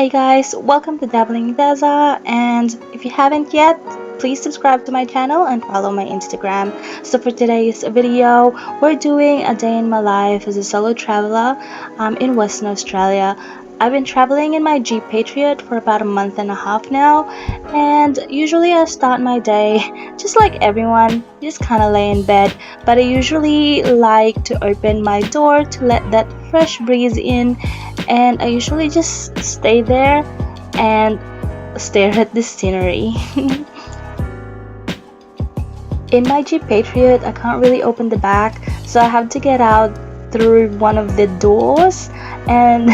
Hey guys, welcome to Dabbling Deza, and if you haven't yet, please subscribe to my channel and follow my Instagram. So for today's video, we're doing a day in my life as a solo traveler in Western Australia. I've been traveling in my Jeep Patriot for about a month and a half now, and usually I start my day just like everyone, just kind of lay in bed, but I usually like to open my door to let that fresh breeze in, and I usually just stay there and stare at the scenery. In my Jeep Patriot, I can't really open the back, so I have to get out through one of the doors, and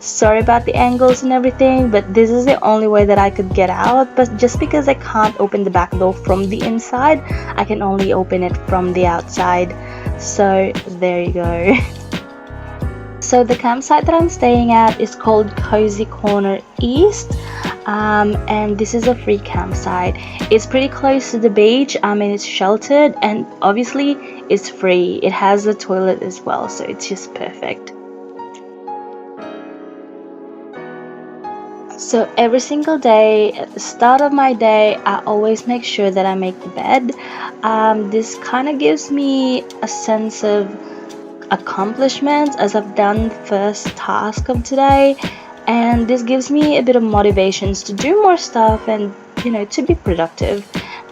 sorry about the angles and everything, but this is the only way that I could get out. But just because I can't open the back door from the inside, I can only open it from the outside. So there you go. So the campsite that I'm staying at is called Cozy Corner East, and this is a free campsite. It's pretty close to the beach, and it's sheltered, and obviously it's free. It has a toilet as well, so it's just perfect. So every single day, at the start of my day, I always make sure that I make the bed. This kind of gives me a sense of accomplishment as I've done the first task of today, and this gives me a bit of motivations to do more stuff and to be productive.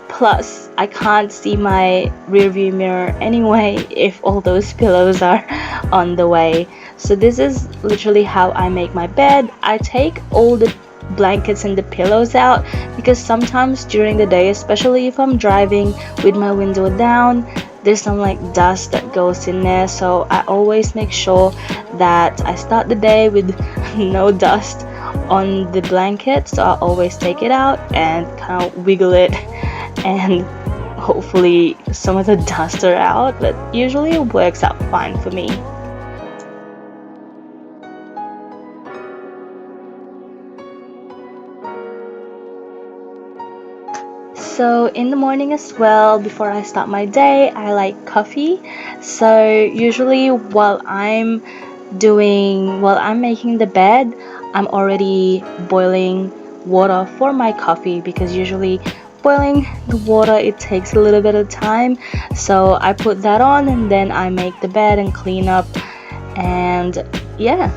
Plus I can't see my rear view mirror anyway if all those pillows are on the way. So this is literally how I make my bed. I take all the blankets and the pillows out because sometimes during the day, especially if I'm driving with my window down, there's some dust that goes in there, so I always make sure that I start the day with no dust on the blanket. So I always take it out and kind of wiggle it, and hopefully some of the dust are out, but usually it works out fine for me. So in the morning as well, before I start my day, I like coffee. So usually while I'm making the bed, I'm already boiling water for my coffee, because usually boiling the water, it takes a little bit of time. So I put that on and then I make the bed and clean up, and yeah.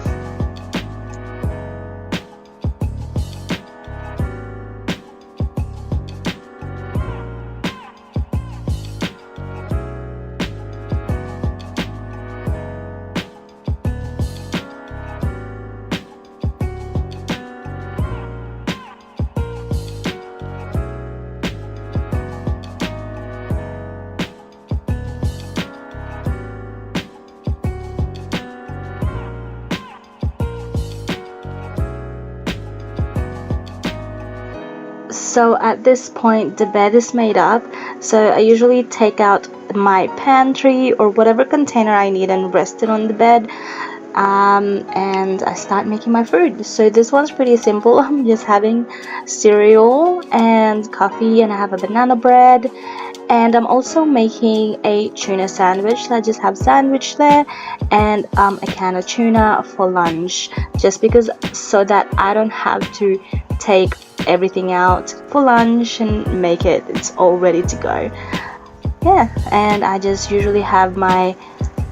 So at this point the bed is made up, so I usually take out my pantry or whatever container I need and rest it on the bed, and I start making my food. So this one's pretty simple. I'm just having cereal and coffee, and I have a banana bread, and I'm also making a tuna sandwich. So I just have sandwich there and a can of tuna for lunch, just because so that I don't have to take everything out for lunch and make it's all ready to go. Yeah, and I just usually have my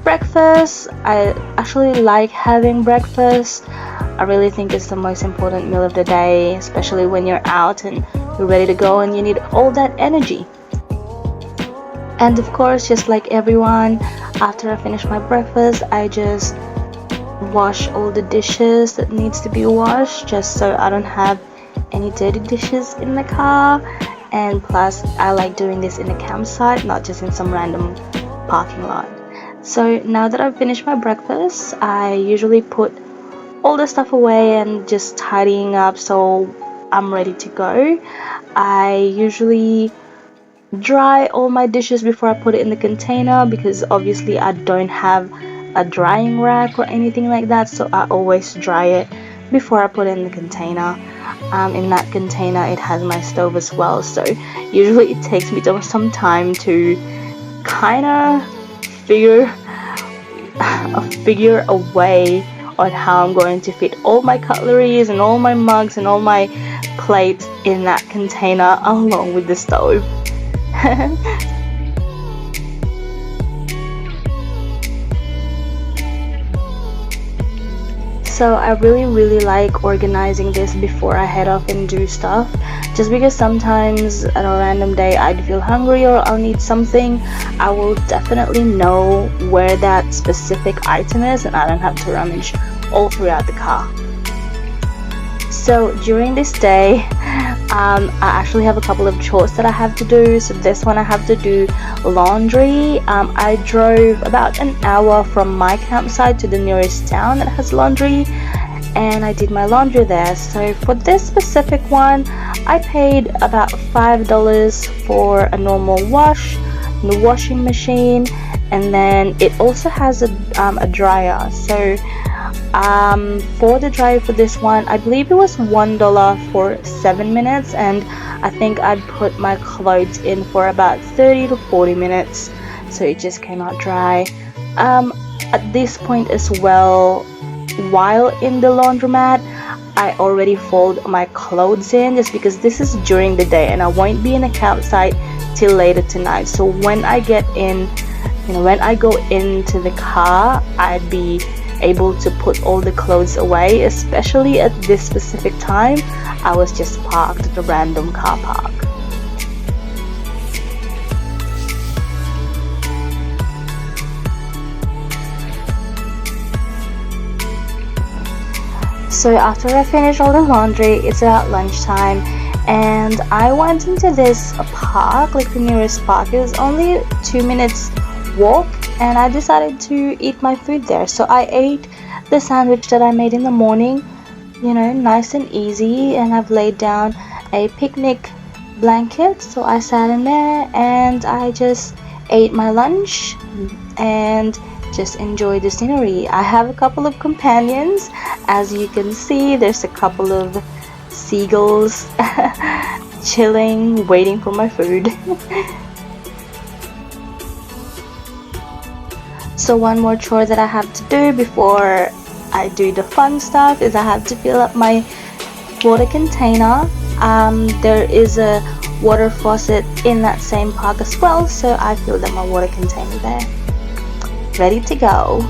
breakfast. I actually like having breakfast. I really think it's the most important meal of the day, especially when you're out and you're ready to go and you need all that energy. And of course, just like everyone, after I finish my breakfast, I just wash all the dishes that needs to be washed, just so I don't have any dirty dishes in the car. And plus I like doing this in a campsite, not just in some random parking lot. So now that I've finished my breakfast, I usually put all the stuff away and just tidying up so I'm ready to go. I usually dry all my dishes before I put it in the container, because obviously I don't have a drying rack or anything like that, so I always dry it before I put it in the container. In that container it has my stove as well, so usually it takes me some time to kind of figure a way on how I'm going to fit all my cutleries and all my mugs and all my plates in that container along with the stove. So I really like organizing this before I head off and do stuff, just because sometimes at a random day I'd feel hungry or I'll need something. I will definitely know where that specific item is and I don't have to rummage all throughout the car. So during this day, I actually have a couple of chores that I have to do. So this one I have to do laundry. I drove about an hour from my campsite to the nearest town that has laundry, and I did my laundry there. So for this specific one, I paid about $5 for a normal wash in the washing machine, and then it also has a dryer. So for the dryer for this one, I believe it was $1 for 7 minutes, and I think I'd put my clothes in for about 30 to 40 minutes, so it just came out dry. At this point as well, while in the laundromat, I already fold my clothes in, just because this is during the day and I won't be in a campsite till later tonight. So when I get in, when I go into the car, I'd be able to put all the clothes away, especially at this specific time. I was just parked at a random car park. So after I finish all the laundry, it's about lunchtime, and I went into this park, like the nearest park. It was only 2 minutes walk, and I decided to eat my food there. So I ate the sandwich that I made in the morning, nice and easy, and I've laid down a picnic blanket, so I sat in there and I just ate my lunch and just enjoyed the scenery. I have a couple of companions. As you can see, there's a couple of seagulls chilling, waiting for my food. So one more chore that I have to do before I do the fun stuff is I have to fill up my water container. There is a water faucet in that same park as well, so I filled up my water container there. Ready to go.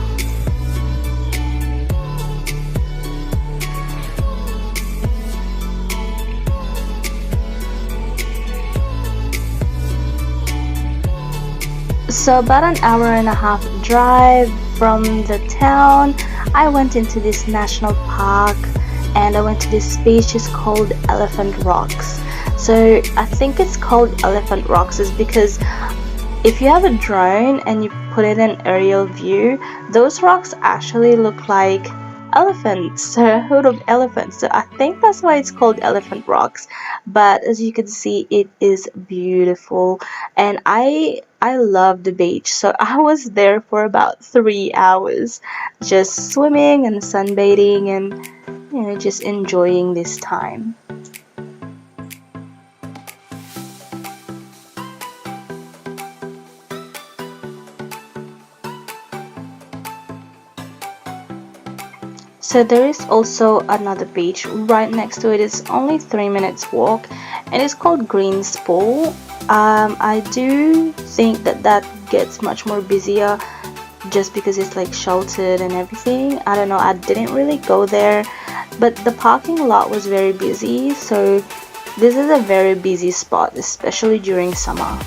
So about an hour and a half drive from the town, I went into this national park and I went to this beach. It's called Elephant Rocks. So I think it's called Elephant Rocks is because if you have a drone and you put it in aerial view, those rocks actually look like elephants, so a hood of elephants. So I think that's why it's called Elephant Rocks. But as you can see, it is beautiful, and I love the beach. So I was there for about 3 hours, just swimming and sunbathing and just enjoying this time. So there is also another beach right next to it. It's only 3 minutes walk, and it's called Green's Pool. I do think that gets much more busier just because it's like sheltered and everything. I don't know, I didn't really go there, but the parking lot was very busy. So this is a very busy spot, especially during summer.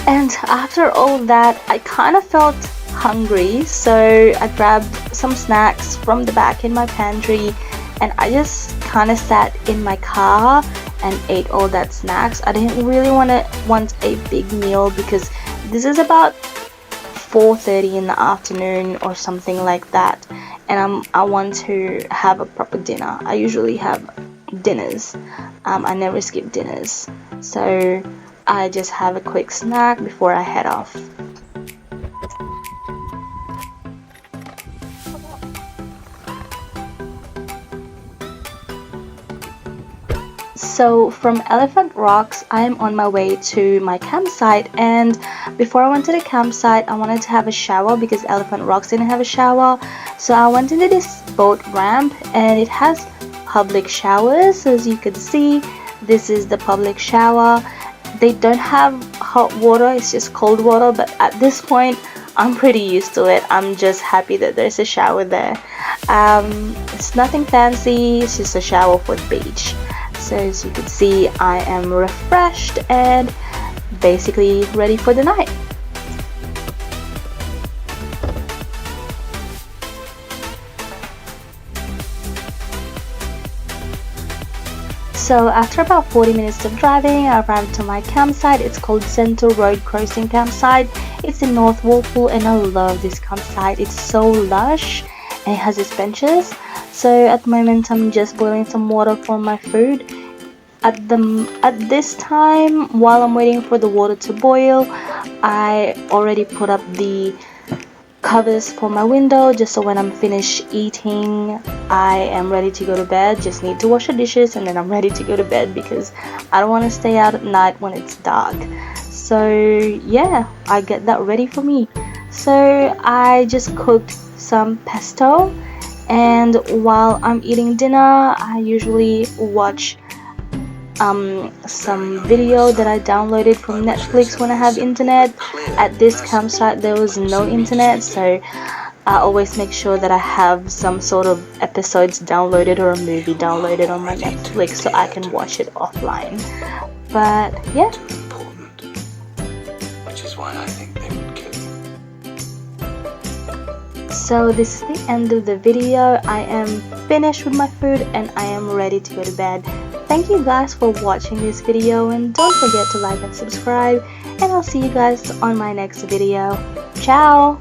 And after all that, I kind of felt hungry, so I grabbed some snacks from the back in my pantry, and I just kind of sat in my car and ate all that snacks. I didn't really want a big meal because this is about 4:30 in the afternoon or something like that, and I want to have a proper dinner. I usually have dinners. I never skip dinners, so I just have a quick snack before I head off. So from Elephant Rocks, I am on my way to my campsite, and before I went to the campsite, I wanted to have a shower because Elephant Rocks didn't have a shower. So I went into this boat ramp, and it has public showers. As you can see, this is the public shower. They don't have hot water, it's just cold water, but at this point I'm pretty used to it. I'm just happy that there's a shower there. It's nothing fancy, it's just a shower for the beach. So as you can see, I am refreshed and basically ready for the night. So after about 40 minutes of driving, I arrived to my campsite. It's called Center Road Crossing Campsite. It's in North Walpole, and I love this campsite. It's so lush and it has its benches. So at the moment I'm just boiling some water for my food. At this time, while I'm waiting for the water to boil, I already put up the covers for my window just so when I'm finished eating I am ready to go to bed. Just need to wash the dishes and then I'm ready to go to bed because I don't want to stay out at night when it's dark. So yeah, I get that ready for me. So I just cooked some pesto, and while I'm eating dinner I usually watch some video that I downloaded from Netflix when I have internet. At this campsite there was no internet, so I always make sure that I have some sort of episodes downloaded or a movie downloaded on my Netflix so I can watch it offline. But yeah. Important, which is why I think they would kill you. So this is the end of the video. I am finished with my food and I am ready to go to bed. Thank you guys for watching this video, and don't forget to like and subscribe, and I'll see you guys on my next video. Ciao!